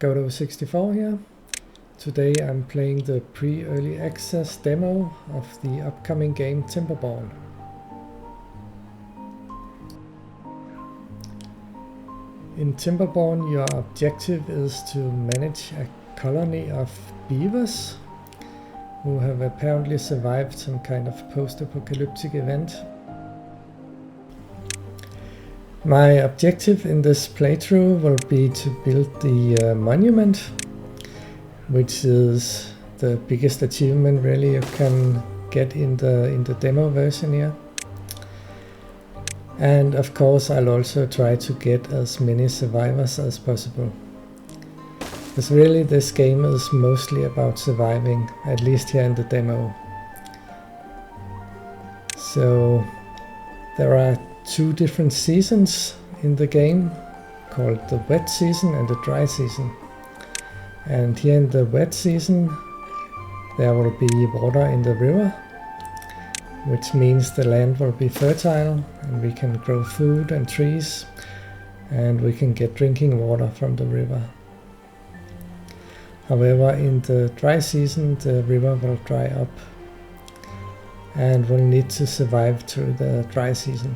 Godot64 here. Today I'm playing the pre-early access demo of the upcoming game Timberborn. In Timberborn, your objective is to manage a colony of beavers who have apparently survived some kind of post-apocalyptic event. My objective in this playthrough will be to build the monument, which is the biggest achievement really you can get in the demo version here. And of course I'll also try to get as many survivors as possible. Because really this game is mostly about surviving, at least here in the demo. So there are two different seasons in the game, called the wet season and the dry season. And here in the wet season there will be water in the river, which means the land will be fertile and we can grow food and trees and we can get drinking water from the river. However, in the dry season the river will dry up and we'll need to survive through the dry season.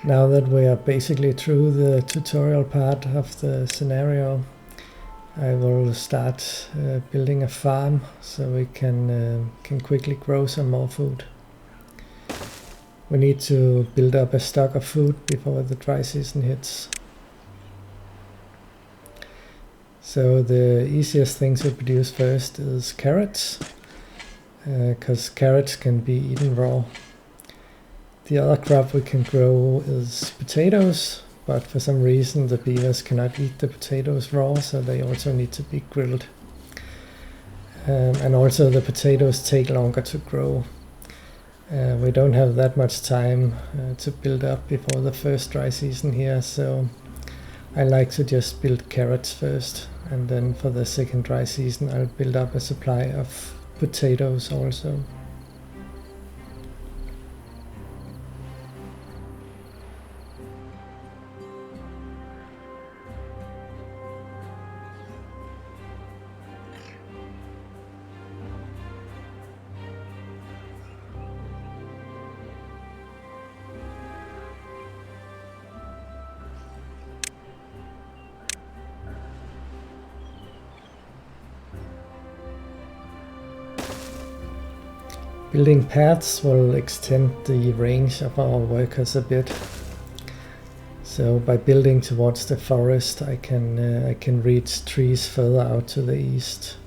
Now that we are basically through the tutorial part of the scenario, I will start building a farm so we can quickly grow some more food. We need to build up a stock of food before the dry season hits. So the easiest thing to produce first is carrots, because carrots can be eaten raw. The other crop we can grow is potatoes, but for some reason the beavers cannot eat the potatoes raw, so they also need to be grilled. And also the potatoes take longer to grow. We don't have that much time to build up before the first dry season here, so I like to just build carrots first, and then for the second dry season I'll build up a supply of potatoes also. Building paths will extend the range of our workers a bit. So by building towards the forest I can reach trees further out to the east.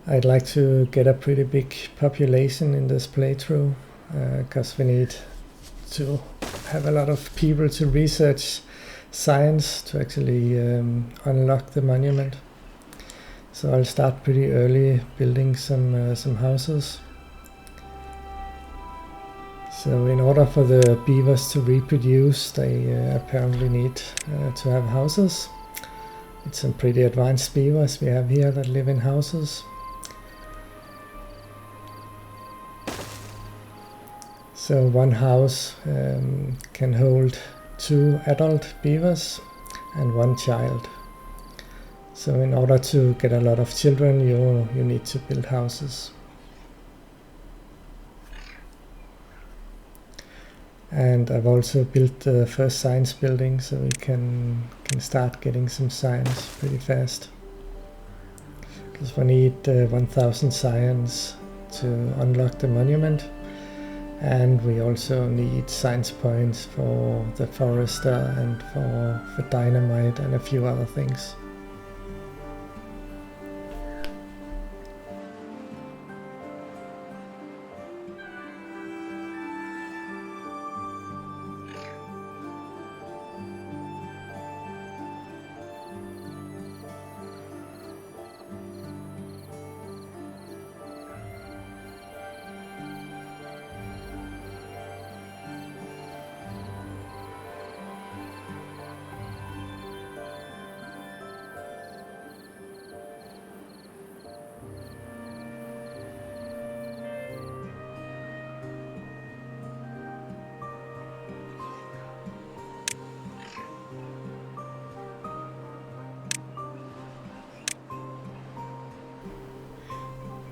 I'd like to get a pretty big population in this playthrough, because we need to have a lot of people to research science to actually unlock the monument. So I'll start pretty early building some houses. So in order for the beavers to reproduce, they apparently need to have houses. It's some pretty advanced beavers we have here that live in houses. So one house can hold 2 adult beavers and 1 child. So in order to get a lot of children, you need to build houses. And I've also built the first science building, so we can start getting some science pretty fast. Because we need 1000 science to unlock the monument. And we also need science points for the forester and for dynamite and a few other things.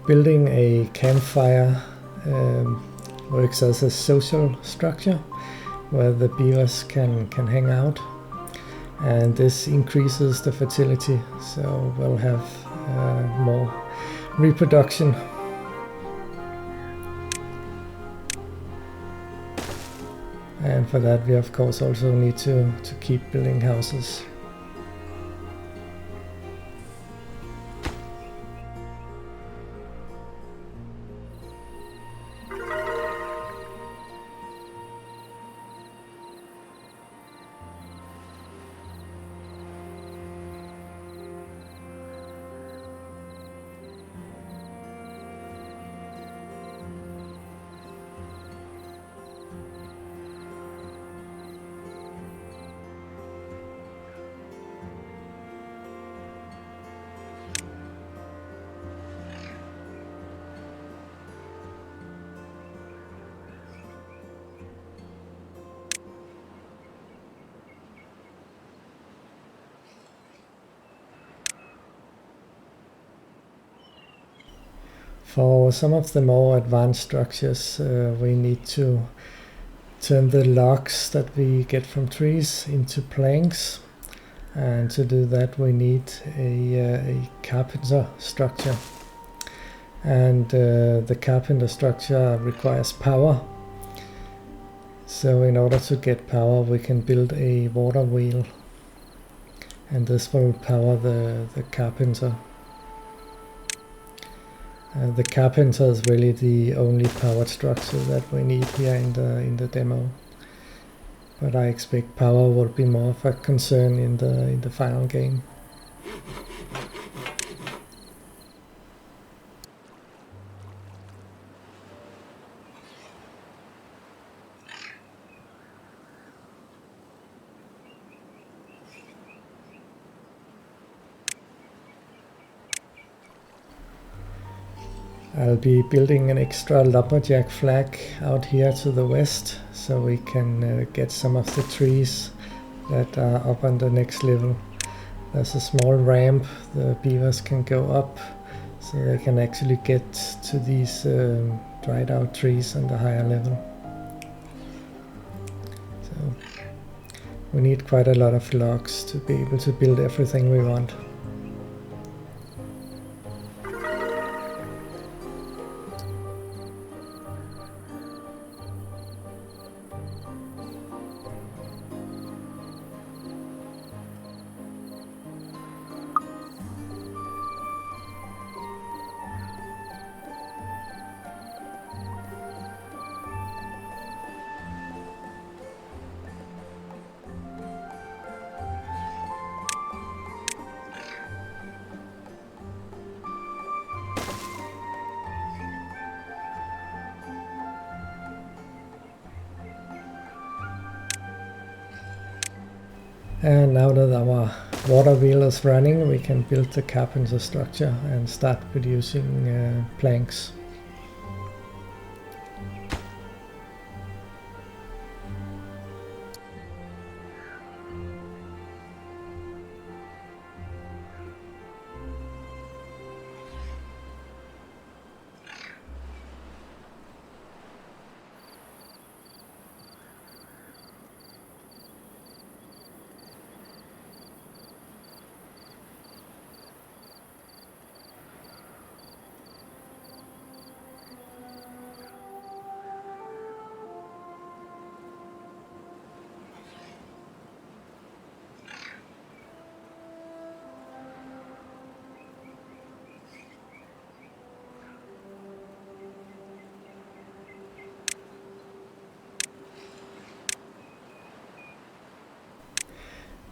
Building a campfire works as a social structure where the beavers can hang out, and this increases the fertility, so we'll have more reproduction. And for that we of course also need to keep building houses. For some of the more advanced structures, we need to turn the logs that we get from trees into planks, and to do that we need a carpenter structure, and the carpenter structure requires power. So in order to get power we can build a water wheel, and this will power the carpenter. The carpenter is really the only powered structure that we need here in the demo, but I expect power will be more of a concern in the final game. I'll be building an extra lumberjack flag out here to the west, so we can get some of the trees that are up on the next level. There's a small ramp the beavers can go up, so they can actually get to these dried out trees on the higher level. So we need quite a lot of logs to be able to build everything we want. And now that our water wheel is running, we can build the carpenter structure and start producing planks.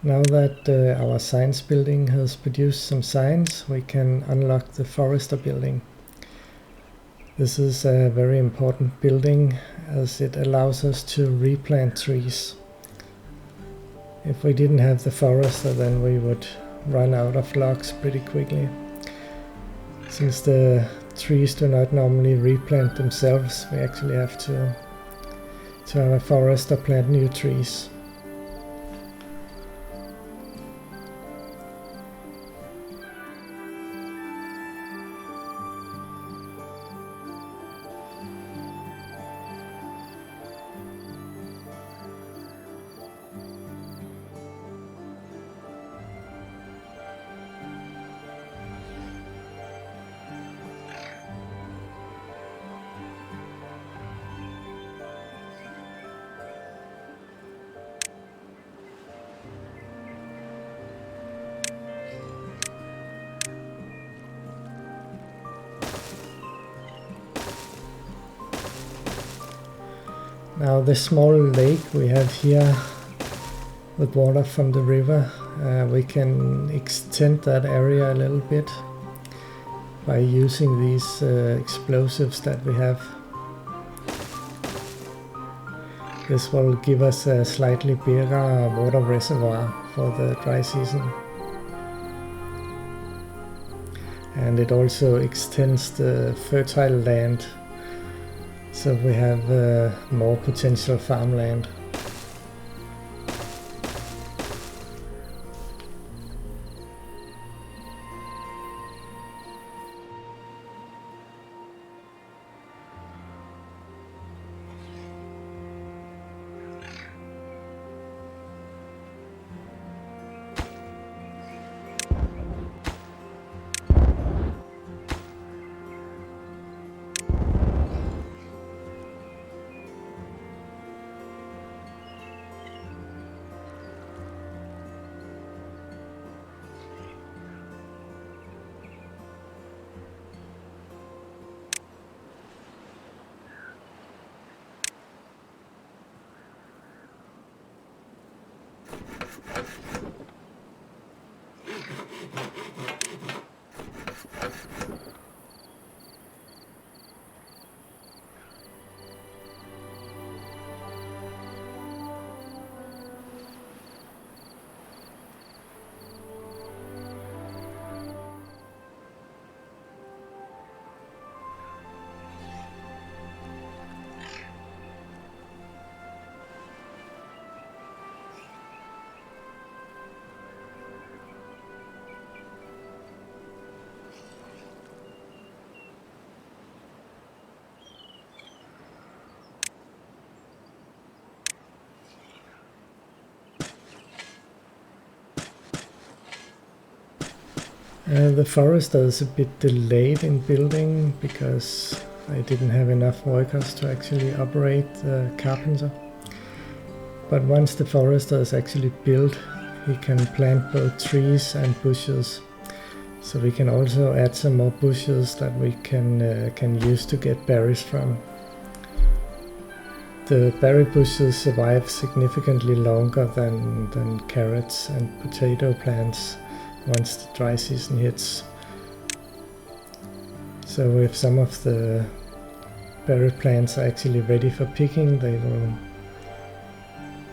Now that our science building has produced some science, we can unlock the forester building. This is a very important building as it allows us to replant trees. If we didn't have the forester, then we would run out of logs pretty quickly. Since the trees do not normally replant themselves, we actually have to have a forester plant new trees. Now this small lake we have here with water from the river, we can extend that area a little bit by using these explosives that we have. This will give us a slightly bigger water reservoir for the dry season. And it also extends the fertile land, so we have more potential farmland. The forester is a bit delayed in building because I didn't have enough workers to actually operate the carpenter. But once the forester is actually built, we can plant both trees and bushes. So we can also add some more bushes that we can use to get berries from. The berry bushes survive significantly longer than carrots and potato plants once the dry season hits. So if some of the berry plants are actually ready for picking, they will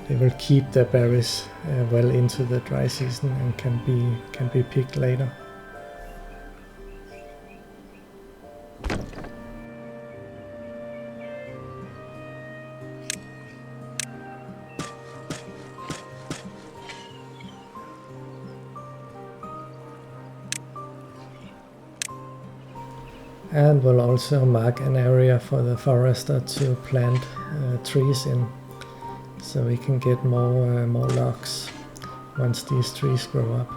they will keep their berries well into the dry season and can be picked later. And we'll also mark an area for the forester to plant trees in, so we can get more logs once these trees grow up.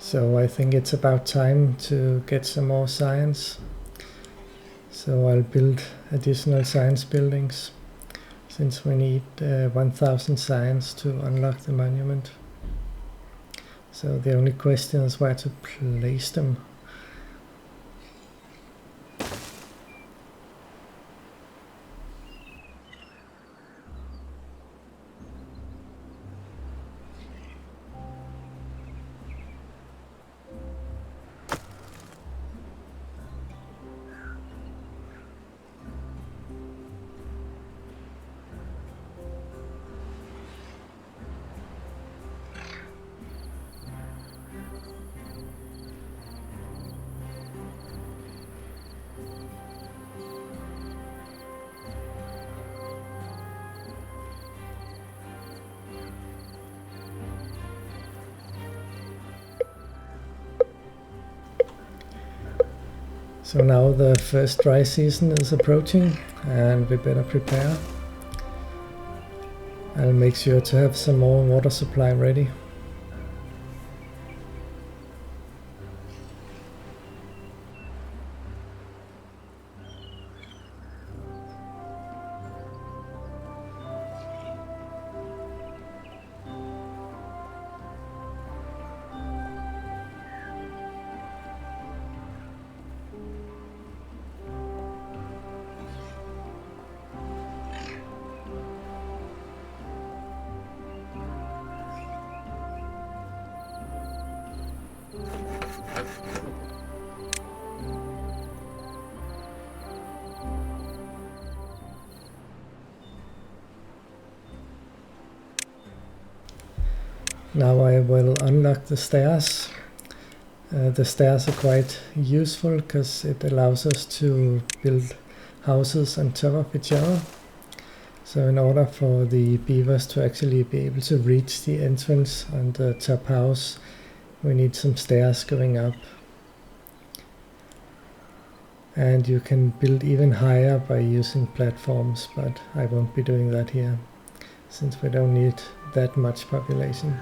So I think it's about time to get some more science. So I'll build additional science buildings, since we need 1000 science to unlock the monument. So the only question is where to place them. So now the first dry season is approaching and we better prepare. I'll make sure to have some more water supply ready. Now I will unlock the stairs. The stairs are quite useful because it allows us to build houses on top of each other. So in order for the beavers to actually be able to reach the entrance on the top house, we need some stairs going up. And you can build even higher by using platforms, but I won't be doing that here, since we don't need that much population.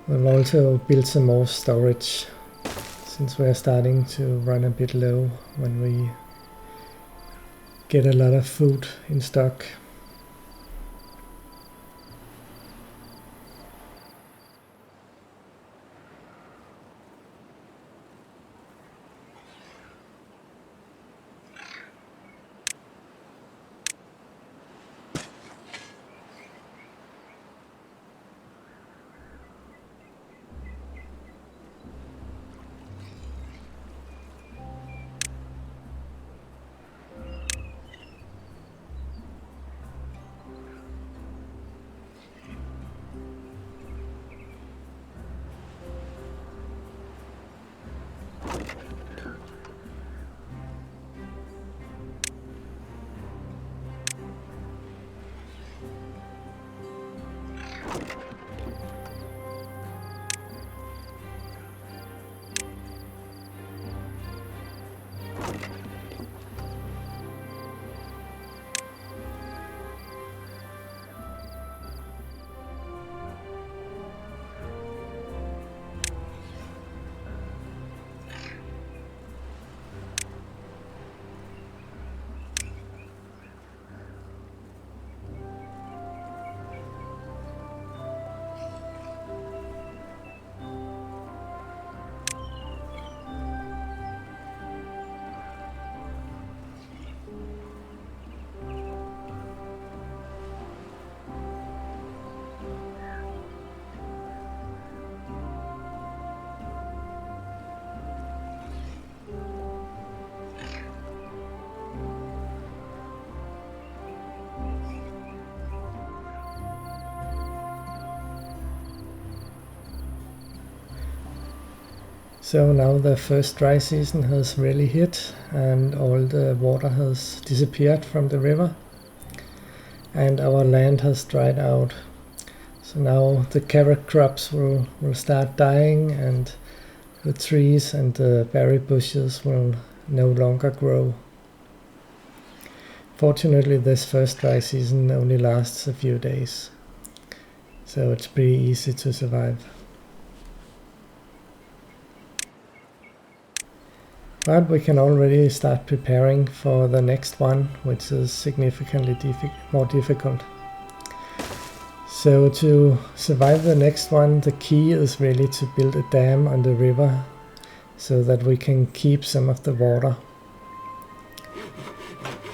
We'll also build some more storage, since we're starting to run a bit low when we get a lot of food in stock. So now the first dry season has really hit and all the water has disappeared from the river and our land has dried out. So now the carrot crops will start dying and the trees and the berry bushes will no longer grow. Fortunately, this first dry season only lasts a few days, so it's pretty easy to survive. But we can already start preparing for the next one, which is significantly more difficult. So to survive the next one, the key is really to build a dam on the river so that we can keep some of the water.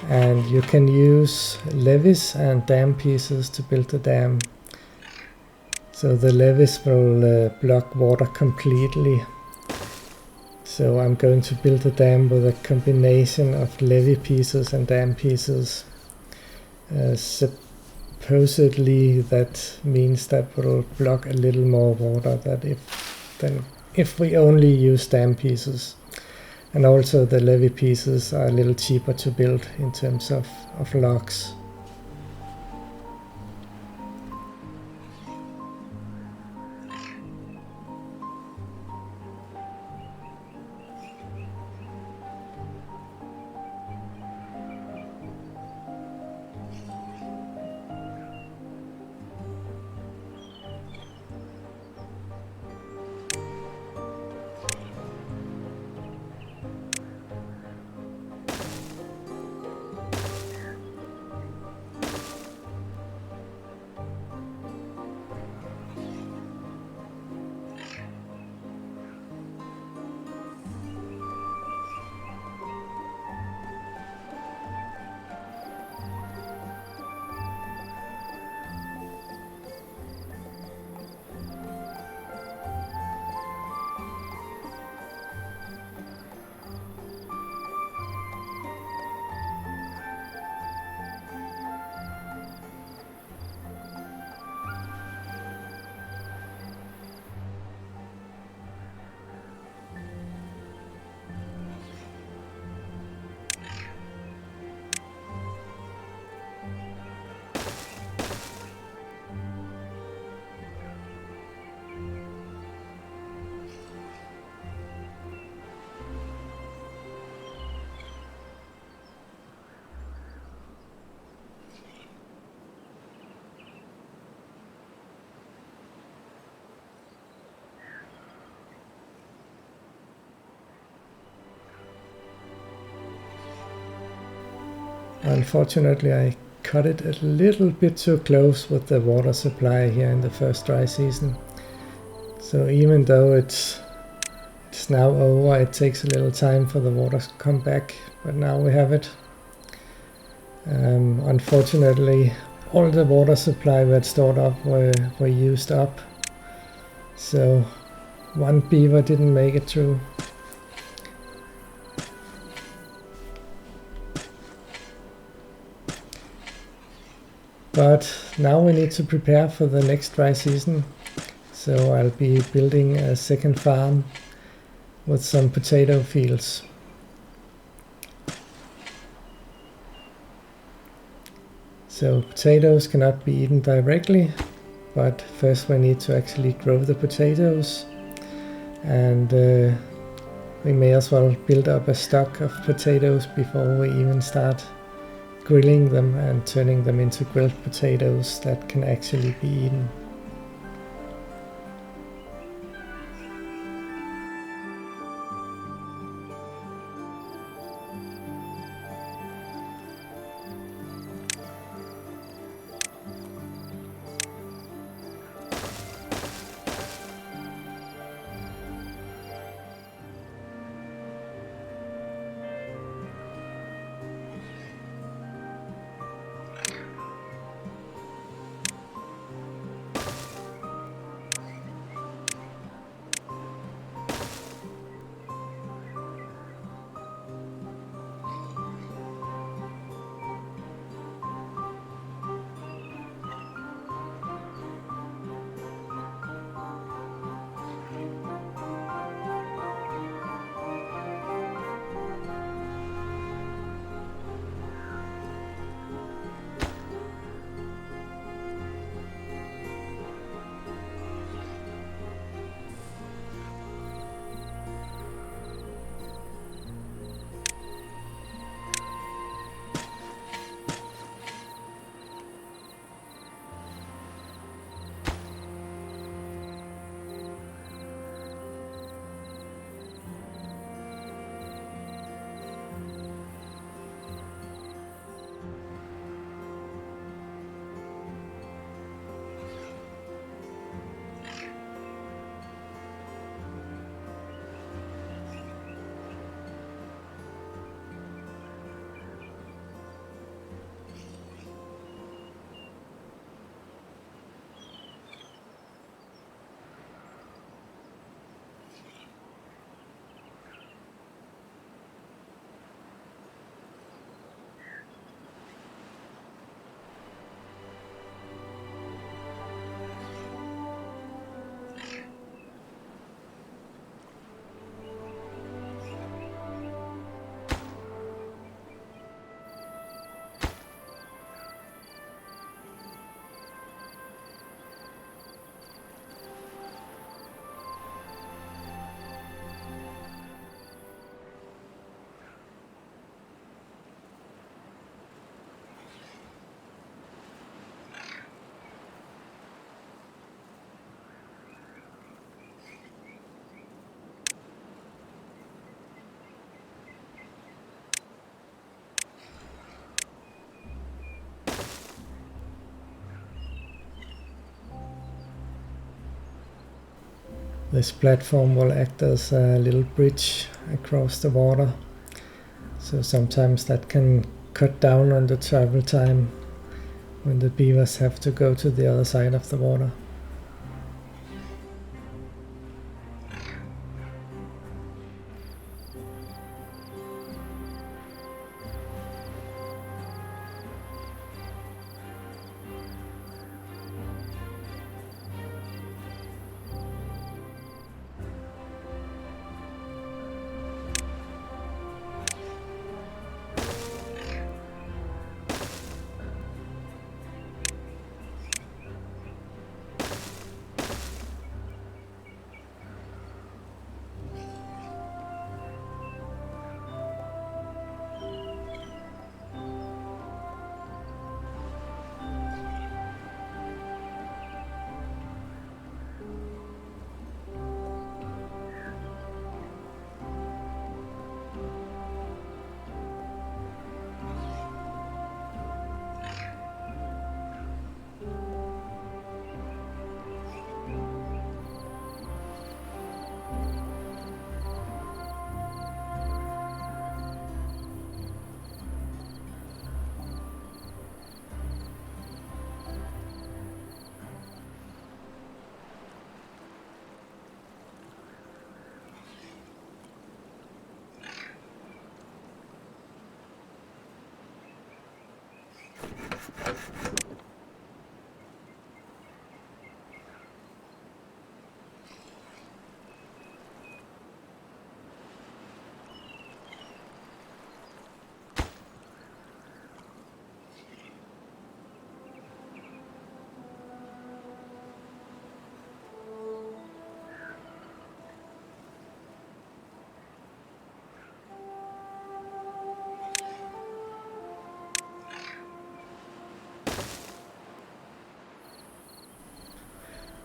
And you can use levees and dam pieces to build the dam. So the levees will block water completely. So I'm going to build a dam with a combination of levee pieces and dam pieces. Supposedly that means that will block a little more water than if we only use dam pieces. And also the levee pieces are a little cheaper to build in terms of logs. Unfortunately, I cut it a little bit too close with the water supply here in the first dry season. So even though it's now over, it takes a little time for the water to come back, but now we have it. Unfortunately, all the water supply we had stored up were used up. So one beaver didn't make it through. But now we need to prepare for the next dry season. So I'll be building a second farm with some potato fields. So potatoes cannot be eaten directly, but first we need to actually grow the potatoes, and we may as well build up a stock of potatoes before we even start grilling them and turning them into grilled potatoes that can actually be eaten. This platform will act as a little bridge across the water, so sometimes that can cut down on the travel time when the beavers have to go to the other side of the water.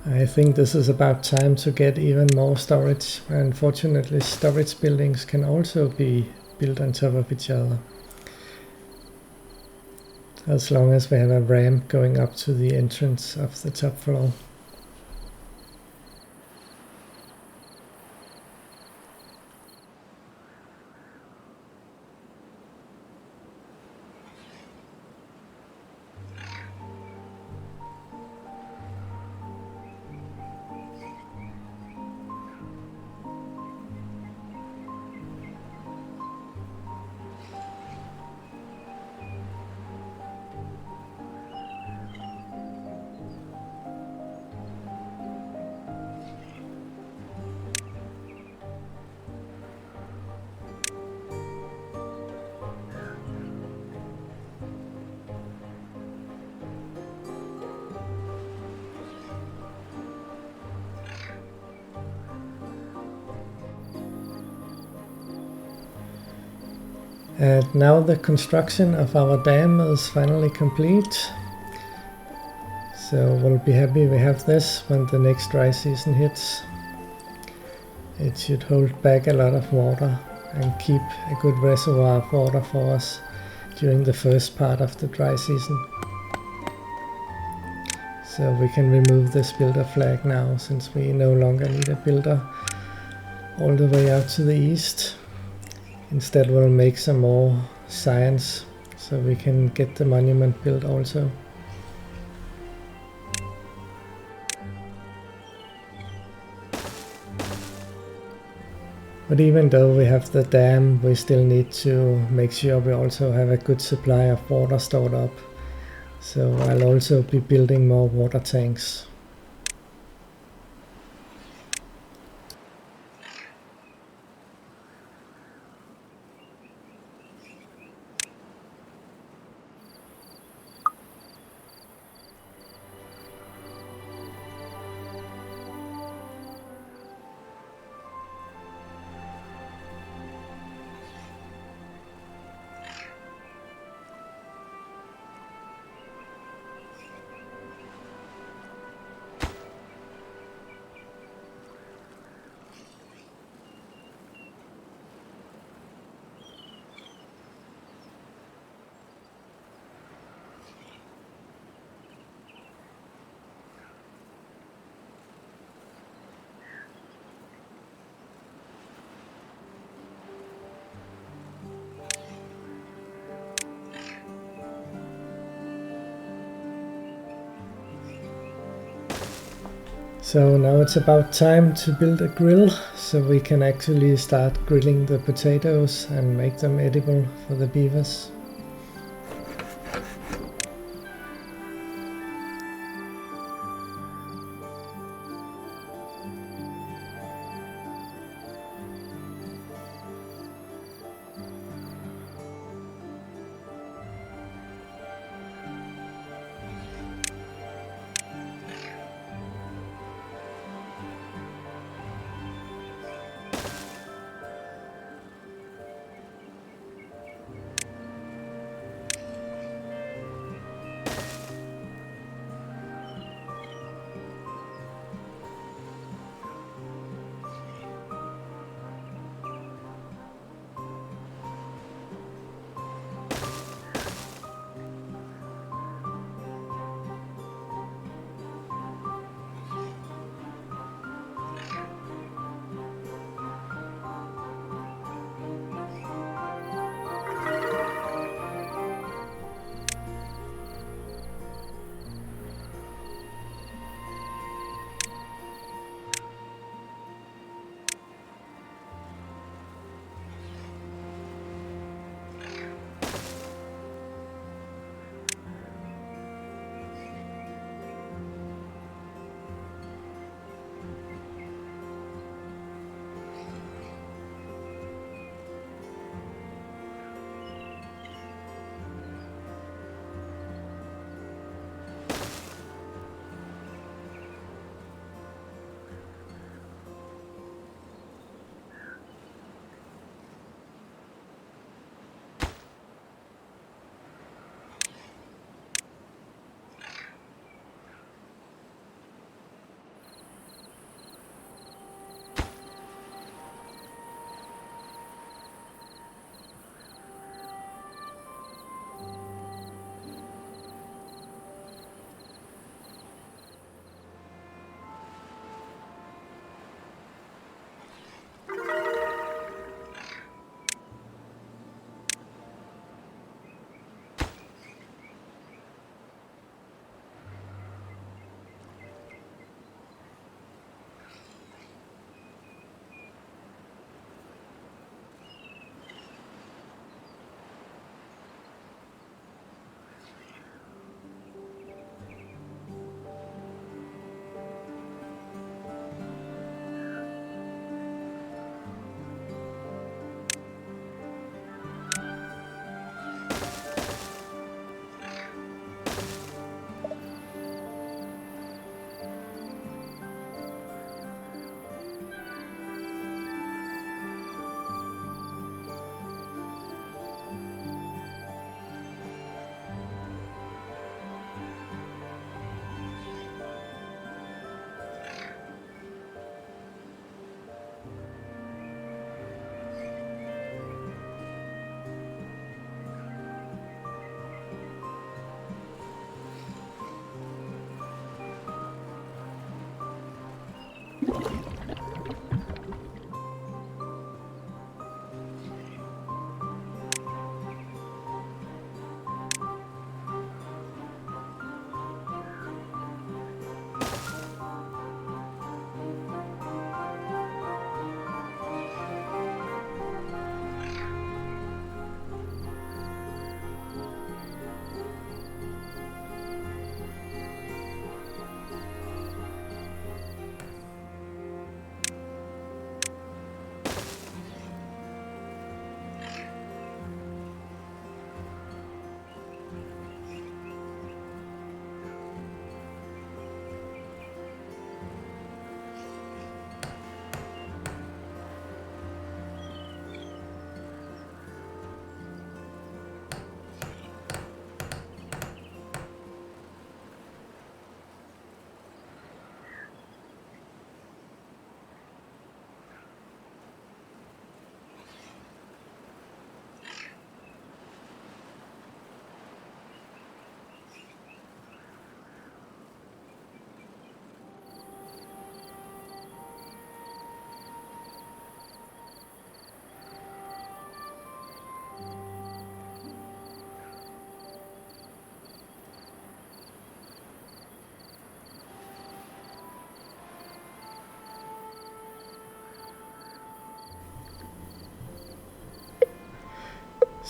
I think this is about time to get even more storage. Unfortunately, storage buildings can also be built on top of each other, as long as we have a ramp going up to the entrance of the top floor. And now the construction of our dam is finally complete. So we'll be happy we have this when the next dry season hits. It should hold back a lot of water and keep a good reservoir of water for us during the first part of the dry season. So we can remove this builder flag now, since we no longer need a builder all the way out to the east. Instead we'll make some more signs so we can get the monument built also. But even though we have the dam, we still need to make sure we also have a good supply of water stored up. So I'll also be building more water tanks. So now it's about time to build a grill so we can actually start grilling the potatoes and make them edible for the beavers.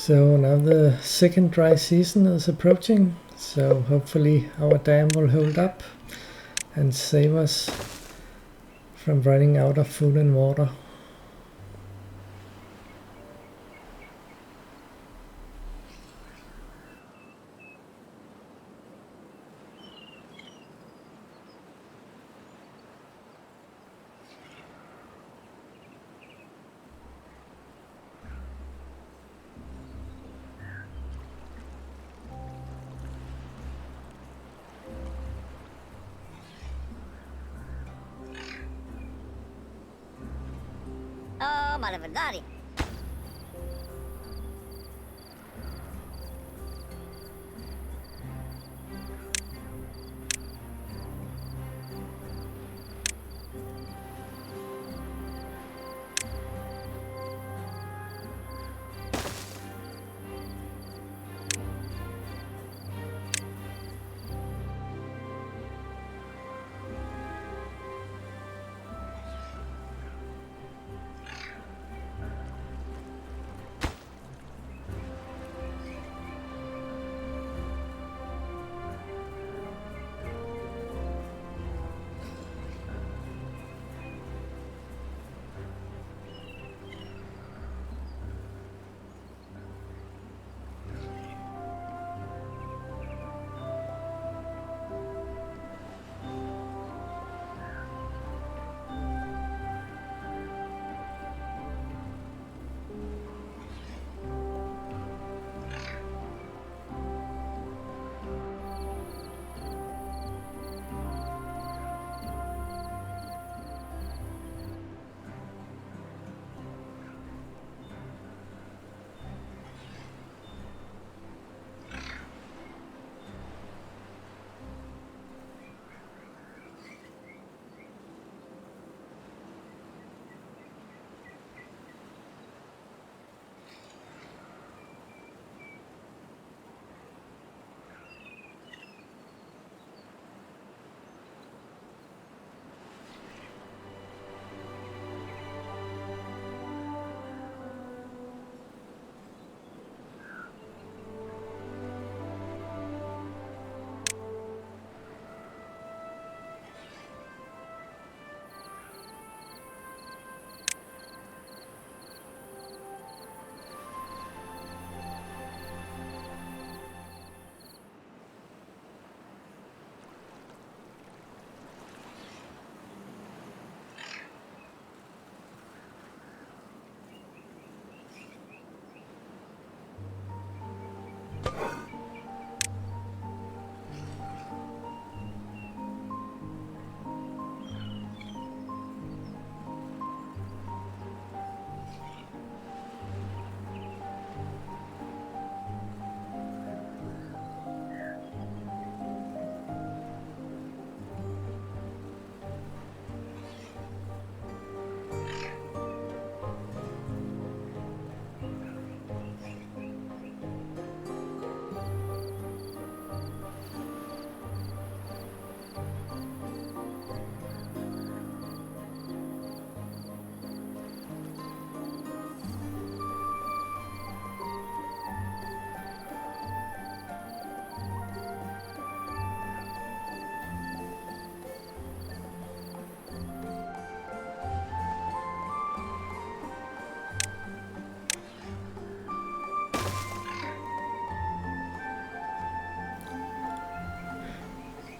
So now the second dry season is approaching, so hopefully our dam will hold up and save us from running out of food and water. Oh, malevolari.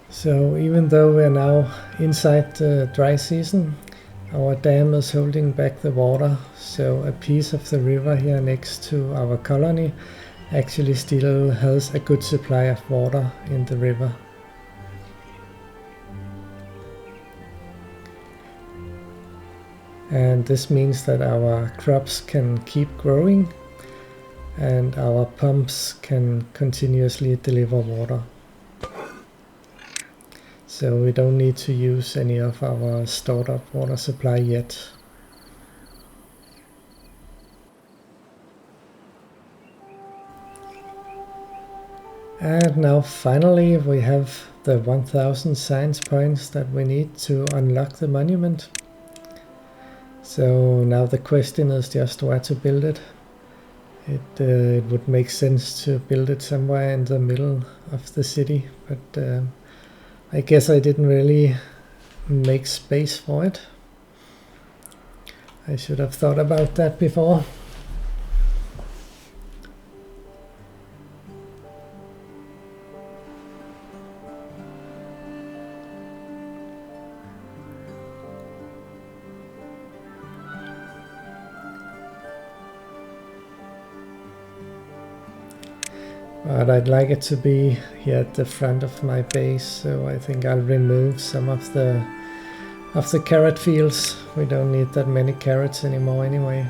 So even though we're now inside the dry season, our dam is holding back the water, so a piece of the river here next to our colony actually still has a good supply of water in the river. And this means that our crops can keep growing and our pumps can continuously deliver water. So we don't need to use any of our stored up water supply yet. And now finally we have the 1000 science points that we need to unlock the monument. So now the question is just where to build it. it would make sense to build it somewhere in the middle of the city, but I guess I didn't really make space for it. I should have thought about that before. But I'd like it to be here at the front of my base, so I think I'll remove some of the carrot fields. We don't need that many carrots anymore anyway.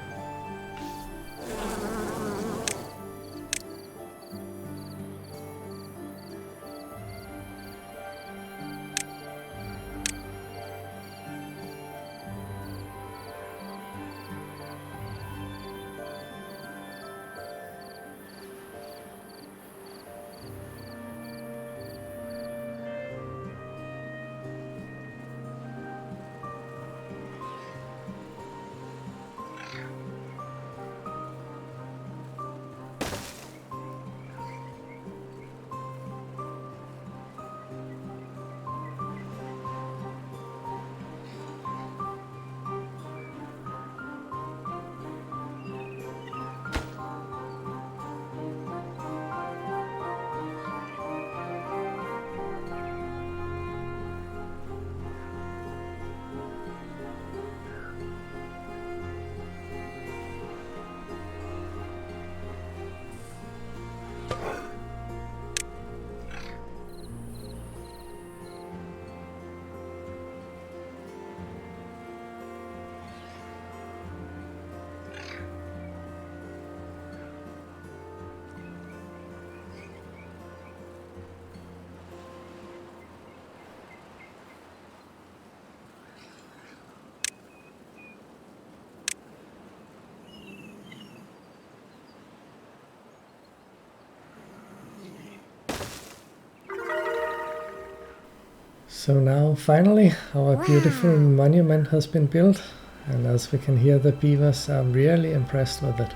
So now finally our beautiful monument has been built, and as we can hear, the beavers are really impressed with it.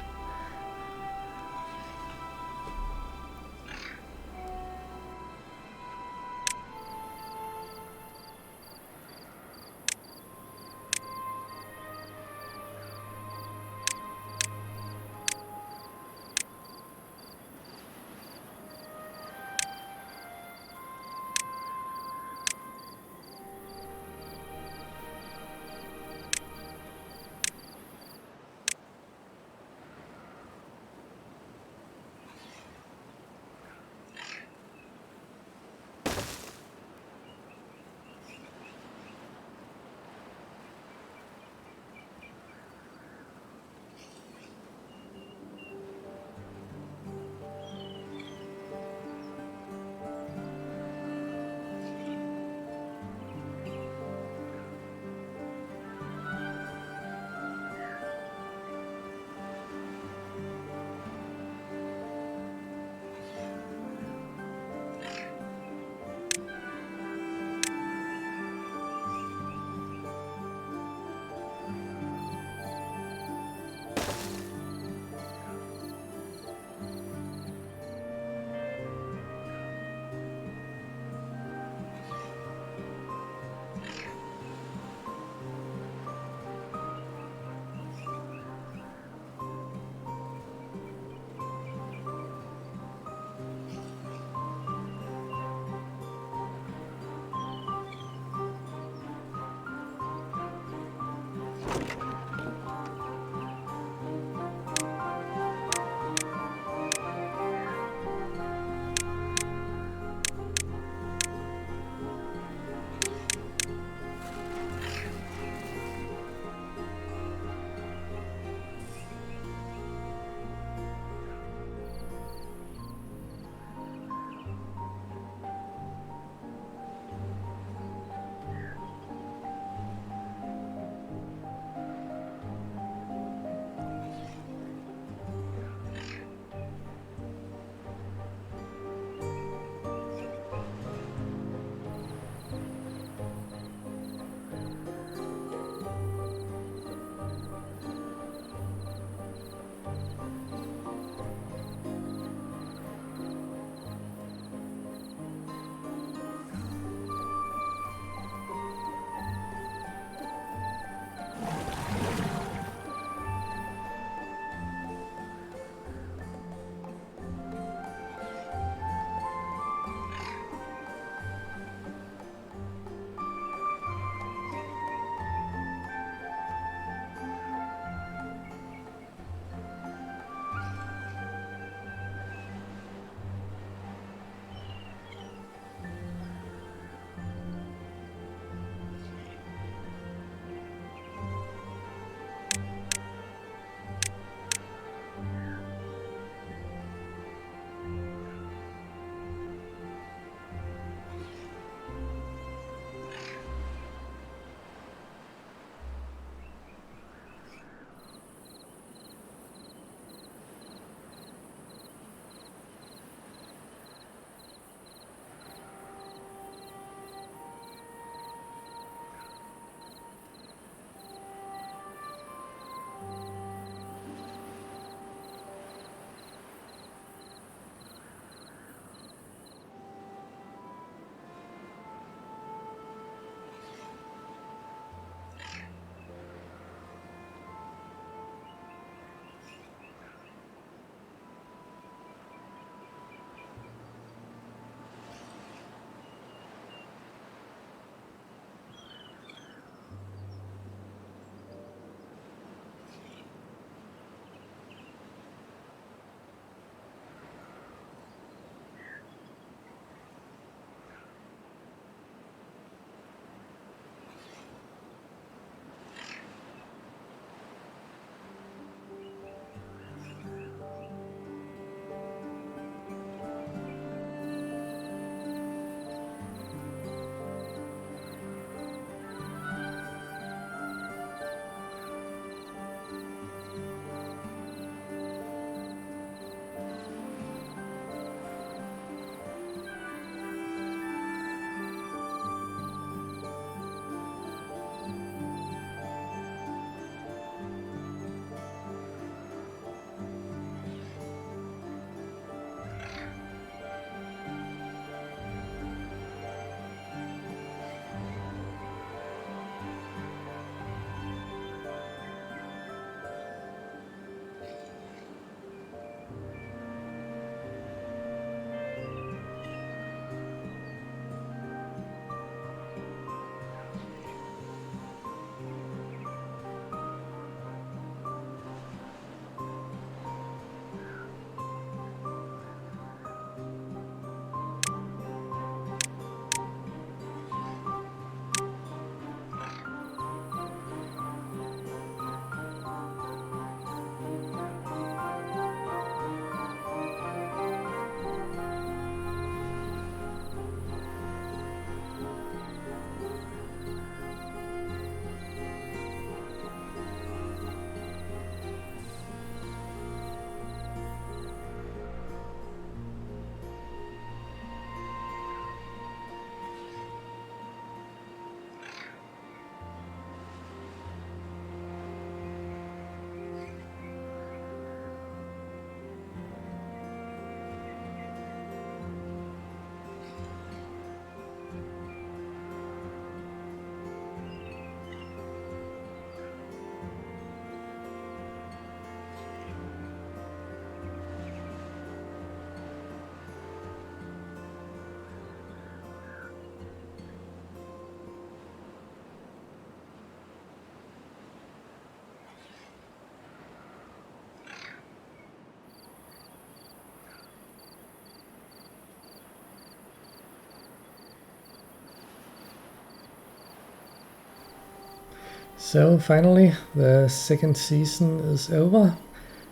So finally, the second season is over,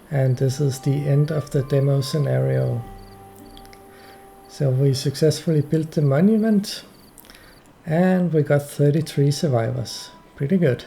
and this is the end of the demo scenario. So we successfully built the monument, and we got 33 survivors. Pretty good.